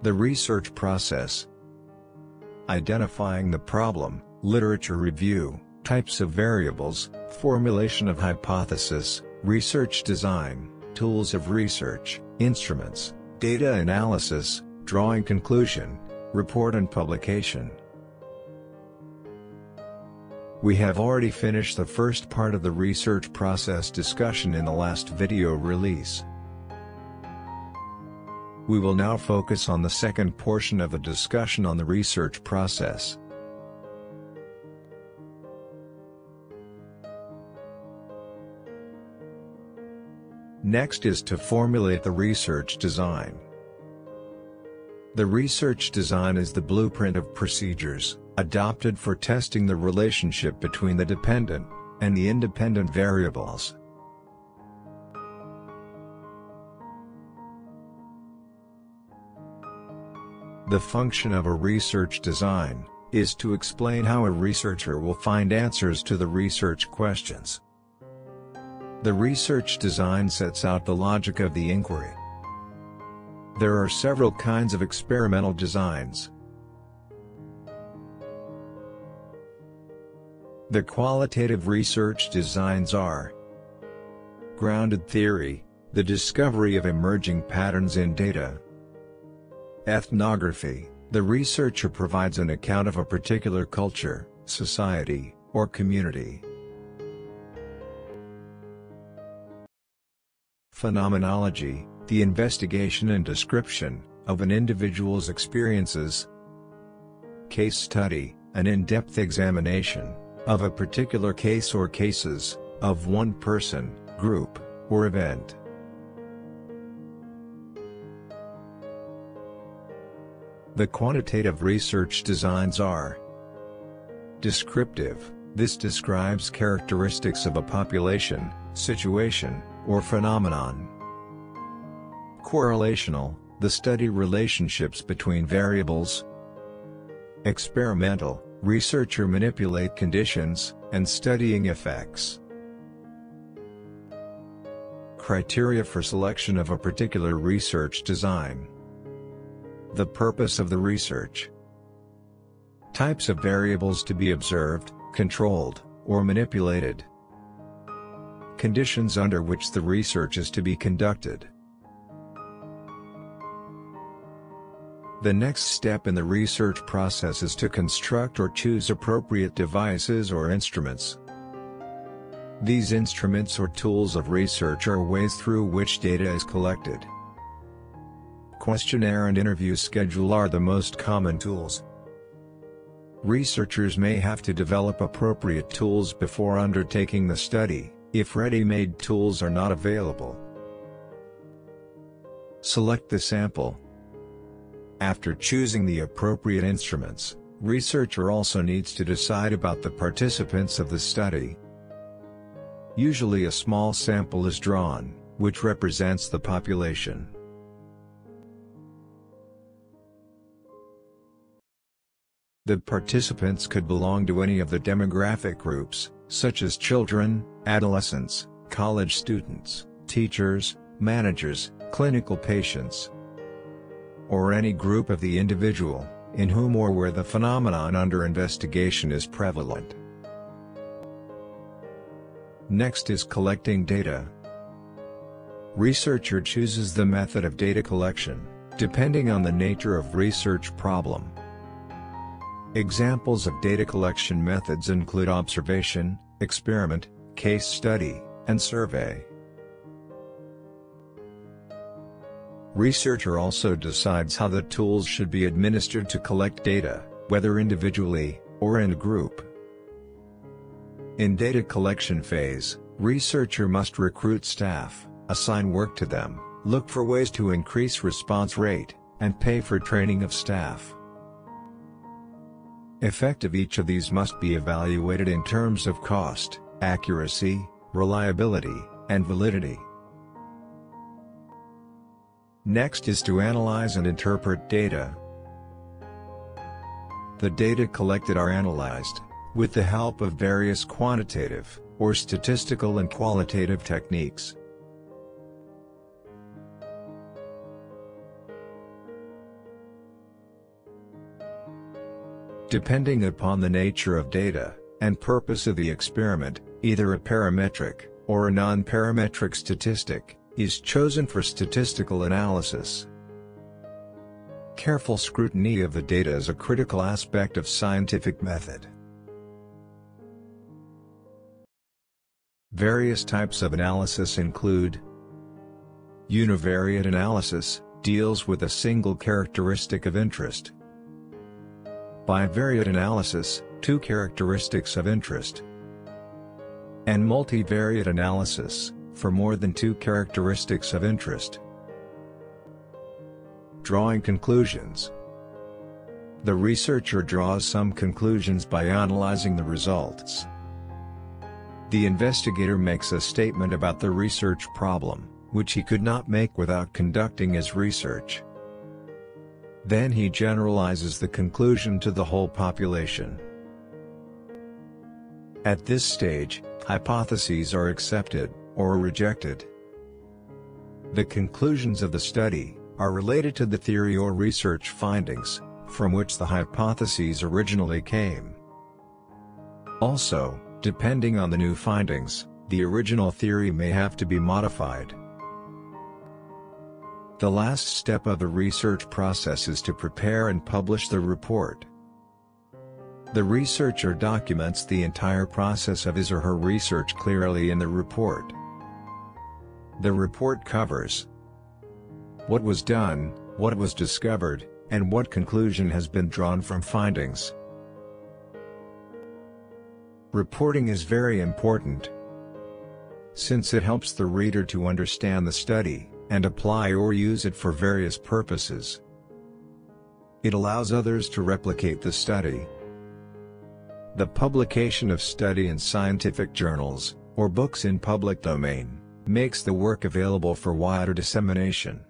The research process. Identifying the problem, literature review, types of variables, formulation of hypothesis, research design, tools of research, instruments, data analysis, drawing conclusion, report and publication. We have already finished the first part of the research process discussion in the last video release. We will now focus on the second portion of the discussion on the research process. Next is to formulate the research design. The research design is the blueprint of procedures adopted for testing the relationship between the dependent and the independent variables. The function of a research design is to explain how a researcher will find answers to the research questions. The research design sets out the logic of the inquiry. There are several kinds of experimental designs. The qualitative research designs are grounded theory, the discovery of emerging patterns in data. Ethnography, the researcher provides an account of a particular culture, society, or community. Phenomenology, the investigation and description of an individual's experiences. Case study, an in-depth examination of a particular case or cases of one person, group, or event. The quantitative research designs are descriptive, this describes characteristics of a population, situation, or phenomenon. Correlational, the study relationships between variables. Experimental, researcher manipulate conditions, and studying effects. Criteria for selection of a particular research design. The purpose of the research. Types of variables to be observed, controlled, or manipulated. Conditions under which the research is to be conducted. The next step in the research process is to construct or choose appropriate devices or instruments. These instruments or tools of research are ways through which data is collected. Questionnaire and interview schedule are the most common tools. Researchers may have to develop appropriate tools before undertaking the study, if ready-made tools are not available. Select the sample. After choosing the appropriate instruments, researcher also needs to decide about the participants of the study. Usually a small sample is drawn, which represents the population. The participants could belong to any of the demographic groups, such as children, adolescents, college students, teachers, managers, clinical patients, or any group of the individual, in whom or where the phenomenon under investigation is prevalent. Next is collecting data. Researcher chooses the method of data collection, depending on the nature of research problem. Examples of data collection methods include observation, experiment, case study, and survey. Researcher also decides how the tools should be administered to collect data, whether individually, or in a group. In data collection phase, researcher must recruit staff, assign work to them, look for ways to increase response rate, and pay for training of staff. Effect of each of these must be evaluated in terms of cost, accuracy, reliability, and validity. Next is to analyze and interpret data. The data collected are analyzed, with the help of various quantitative, or statistical and qualitative techniques. Depending upon the nature of data and purpose of the experiment, either a parametric or a non-parametric statistic is chosen for statistical analysis. Careful scrutiny of the data is a critical aspect of scientific method. Various types of analysis include: univariate analysis, deals with a single characteristic of interest. Bivariate analysis, two characteristics of interest. And multivariate analysis, for more than two characteristics of interest. Drawing conclusions. The researcher draws some conclusions by analyzing the results. The investigator makes a statement about the research problem, which he could not make without conducting his research. Then he generalizes the conclusion to the whole population. At this stage, hypotheses are accepted or rejected. The conclusions of the study are related to the theory or research findings, from which the hypotheses originally came. Also, depending on the new findings, the original theory may have to be modified. The last step of the research process is to prepare and publish the report. The researcher documents the entire process of his or her research clearly in the report. The report covers what was done, what was discovered, and what conclusion has been drawn from findings. Reporting is very important, since it helps the reader to understand the study, and apply or use it for various purposes. It allows others to replicate the study. The publication of study in scientific journals, or books in public domain, makes the work available for wider dissemination.